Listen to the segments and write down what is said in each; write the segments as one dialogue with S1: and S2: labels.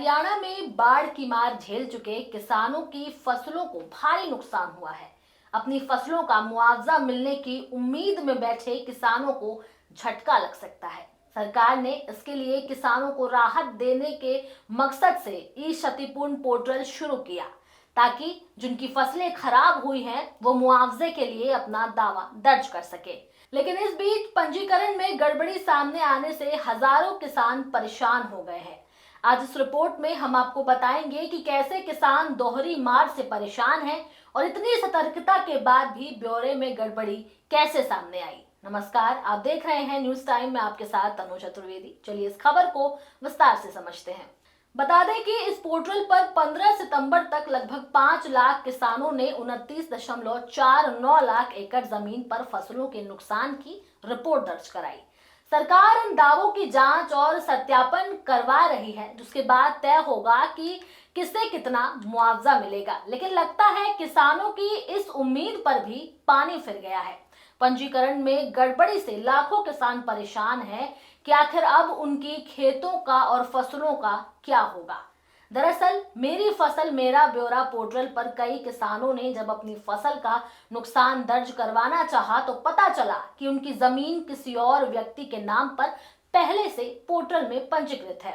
S1: हरियाणा में बाढ़ की मार झेल चुके किसानों की फसलों को भारी नुकसान हुआ है। अपनी फसलों का मुआवजा मिलने की उम्मीद में बैठे किसानों को झटका लग सकता है। सरकार ने इसके लिए किसानों को राहत देने के मकसद से ई क्षतिपूर्ण पोर्टल शुरू किया, ताकि जिनकी फसलें खराब हुई हैं वो मुआवजे के लिए अपना दावा दर्ज कर सके। लेकिन इस बीच पंजीकरण में गड़बड़ी सामने आने से हजारों किसान परेशान हो गए हैं। आज इस रिपोर्ट में हम आपको बताएंगे कि कैसे किसान दोहरी मार से परेशान हैं और इतनी सतर्कता के बाद भी ब्यौरे में गड़बड़ी कैसे सामने आई। नमस्कार, आप देख रहे हैं न्यूज टाइम में आपके साथ तनुज चतुर्वेदी। चलिए इस खबर को विस्तार से समझते हैं। बता दें कि इस पोर्टल पर 15 सितंबर तक लगभग 5 लाख किसानों ने 29.49 लाख एकड़ जमीन पर फसलों के नुकसान की रिपोर्ट दर्ज कराई। सरकार इन दावों की जांच और सत्यापन करवा रही है, जिसके बाद तय होगा कि किसे कितना मुआवजा मिलेगा। लेकिन लगता है किसानों की इस उम्मीद पर भी पानी फिर गया है। पंजीकरण में गड़बड़ी से लाखों किसान परेशान हैं कि आखिर अब उनकी खेतों का और फसलों का क्या होगा। दरअसल मेरी फसल मेरा ब्यौरा पोर्टल पर कई किसानों ने जब अपनी फसल का नुकसान दर्ज करवाना चाहा तो पता चला कि उनकी जमीन किसी और व्यक्ति के नाम पर पहले से पोर्टल में पंजीकृत है।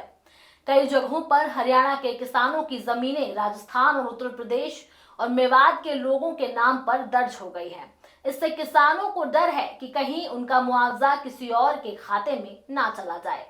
S1: कई जगहों पर हरियाणा के किसानों की जमीनें राजस्थान और उत्तर प्रदेश और मेवात के लोगों के नाम पर दर्ज हो गई है। इससे किसानों को डर है कि कहीं उनका मुआवजा किसी और के खाते में ना चला जाए।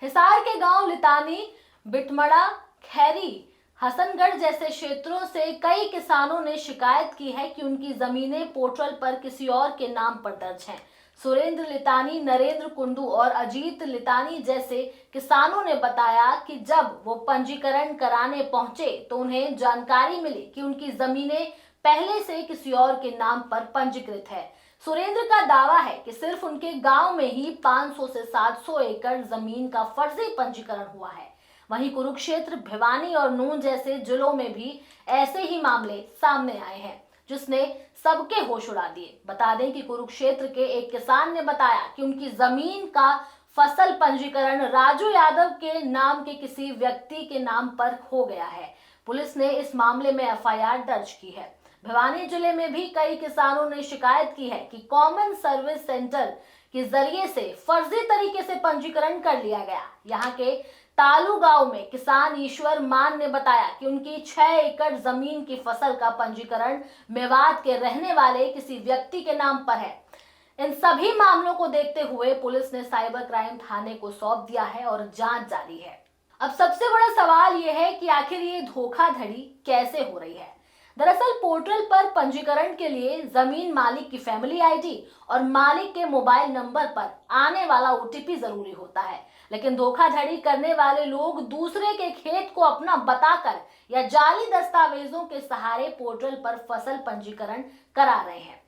S1: हिसार के गांव लितानी, बिटमड़ा, खैरी, हसनगढ़ जैसे क्षेत्रों से कई किसानों ने शिकायत की है कि उनकी जमीनें पोर्टल पर किसी और के नाम पर दर्ज हैं। सुरेंद्र लितानी, नरेंद्र कुंडू और अजीत लितानी जैसे किसानों ने बताया कि जब वो पंजीकरण कराने पहुंचे तो उन्हें जानकारी मिली कि उनकी जमीनें पहले से किसी और के नाम पर पंजीकृत है। सुरेंद्र का दावा है कि सिर्फ उनके गांव में ही 500 से 700 एकड़ जमीन का फर्जी पंजीकरण हुआ है। वहीं कुरुक्षेत्र, भिवानी और नूंह जैसे जिलों में भी ऐसे ही मामले सामने आए हैं, जिसने सबके होश उड़ा दिए। बता दें कि कुरुक्षेत्र के एक किसान ने बताया कि उनकी जमीन का फसल पंजीकरण राजू यादव के नाम के किसी व्यक्ति के नाम पर हो गया है। पुलिस ने इस मामले में एफआईआर दर्ज की है। भिवानी जिले में भी कई किसानों ने शिकायत की है कि कॉमन सर्विस सेंटर के जरिए से फर्जी तरीके से पंजीकरण कर लिया गया। यहाँ के तालू गांव में किसान ईश्वर मान ने बताया कि उनकी 6 एकड़ जमीन की फसल का पंजीकरण मेवात के रहने वाले किसी व्यक्ति के नाम पर है। इन सभी मामलों को देखते हुए पुलिस ने साइबर क्राइम थाने को सौंप दिया है और जांच जारी है। अब सबसे बड़ा सवाल यह है कि आखिर ये धोखाधड़ी कैसे हो रही है। दरअसल पोर्टल पर पंजीकरण के लिए जमीन मालिक की फैमिली आईडी और मालिक के मोबाइल नंबर पर आने वाला ओटीपी जरूरी होता है। लेकिन धोखाधड़ी करने वाले लोग दूसरे के खेत को अपना बताकर या जाली दस्तावेजों के सहारे पोर्टल पर फसल पंजीकरण करा रहे हैं।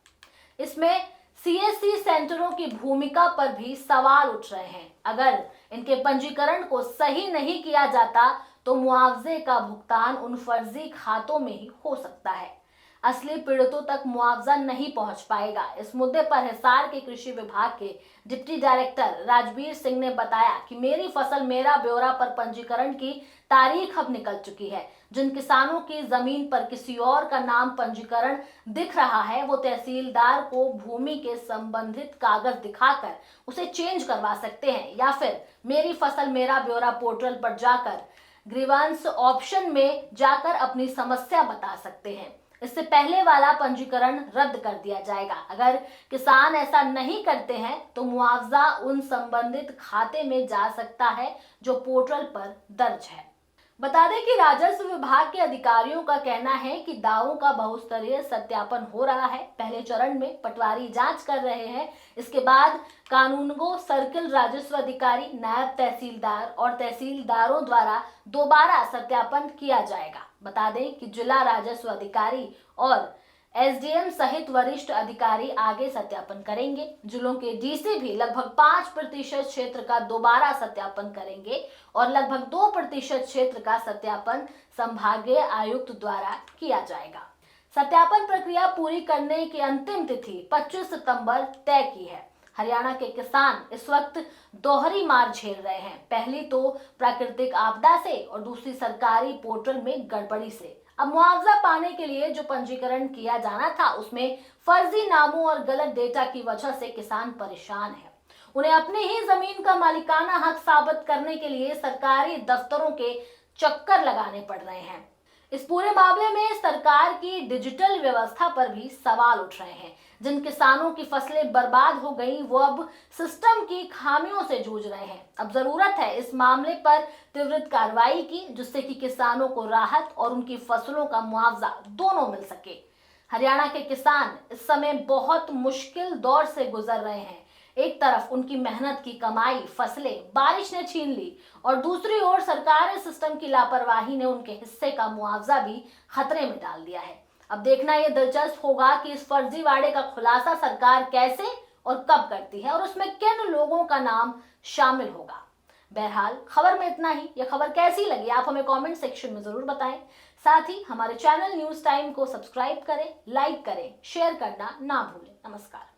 S1: इसमें सीएससी सेंटरों की भूमिका पर भी सवाल उठ रहे हैं। अगर इनके पंजीकरण को सही नहीं किया जाता तो मुआवजे का भुगतान उन फर्जी खातों में ही हो सकता है। असली पीड़ितों तक मुआवजा नहीं पहुंच पाएगा। इस मुद्दे पर हिसार के कृषि विभाग के डिप्टी डायरेक्टर राजवीर सिंह ने बताया कि मेरी फसल मेरा ब्यौरा पर पंजीकरण की तारीख अब निकल चुकी है। जिन किसानों की जमीन पर किसी और का नाम पंजीकरण दिख रहा है वो तहसीलदार को भूमि के संबंधित कागज दिखाकर उसे चेंज करवा सकते हैं या फिर मेरी फसल मेरा ब्यौरा पोर्टल पर जाकर ग्रीवांस ऑप्शन में जाकर अपनी समस्या बता सकते हैं। इससे पहले वाला पंजीकरण रद्द कर दिया जाएगा। अगर किसान ऐसा नहीं करते हैं तो मुआवजा उन संबंधित खाते में जा सकता है जो पोर्टल पर दर्ज है। बता दें कि राजस्व विभाग के अधिकारियों का कहना है कि दावों का बहुस्तरीय सत्यापन हो रहा है। पहले चरण में पटवारी जांच कर रहे हैं। इसके बाद कानूनगो, सर्किल राजस्व अधिकारी, नायब तहसीलदार और तहसीलदारों द्वारा दोबारा सत्यापन किया जाएगा। बता दें कि जिला राजस्व अधिकारी और एसडीएम सहित वरिष्ठ अधिकारी आगे सत्यापन करेंगे। जिलों के डीसी भी लगभग 5% क्षेत्र का दोबारा सत्यापन करेंगे और लगभग 2% क्षेत्र का सत्यापन संभागीय आयुक्त द्वारा किया जाएगा। सत्यापन प्रक्रिया पूरी करने की अंतिम तिथि 25 सितंबर तय की है। हरियाणा के किसान इस वक्त दोहरी मार झेल रहे हैं। पहली तो प्राकृतिक आपदा से और दूसरी सरकारी पोर्टल में गड़बड़ी से। अब मुआवजा पाने के लिए जो पंजीकरण किया जाना था उसमें फर्जी नामों और गलत डेटा की वजह से किसान परेशान है। उन्हें अपनी ही जमीन का मालिकाना हक साबित करने के लिए सरकारी दफ्तरों के चक्कर लगाने पड़ रहे हैं। इस पूरे मामले में सरकार की डिजिटल व्यवस्था पर भी सवाल उठ रहे हैं। जिन किसानों की फसलें बर्बाद हो गई वो अब सिस्टम की खामियों से जूझ रहे हैं। अब जरूरत है इस मामले पर त्वरित कार्रवाई की, जिससे कि किसानों को राहत और उनकी फसलों का मुआवजा दोनों मिल सके। हरियाणा के किसान इस समय बहुत मुश्किल दौर से गुजर रहे हैं। एक तरफ उनकी मेहनत की कमाई फसलें बारिश ने छीन ली और दूसरी ओर सरकारी सिस्टम की लापरवाही ने उनके हिस्से का मुआवजा भी खतरे में डाल दिया है। अब देखना यह दिलचस्प होगा कि इस फर्जीवाड़े का खुलासा सरकार कैसे और कब करती है और उसमें किन लोगों का नाम शामिल होगा। बहरहाल खबर में इतना ही। यह खबर कैसी लगी आप हमें कमेंट सेक्शन में जरूर बताएं। साथ ही हमारे चैनल न्यूज टाइम को सब्सक्राइब करें, लाइक करें, शेयर करना ना भूलें। नमस्कार।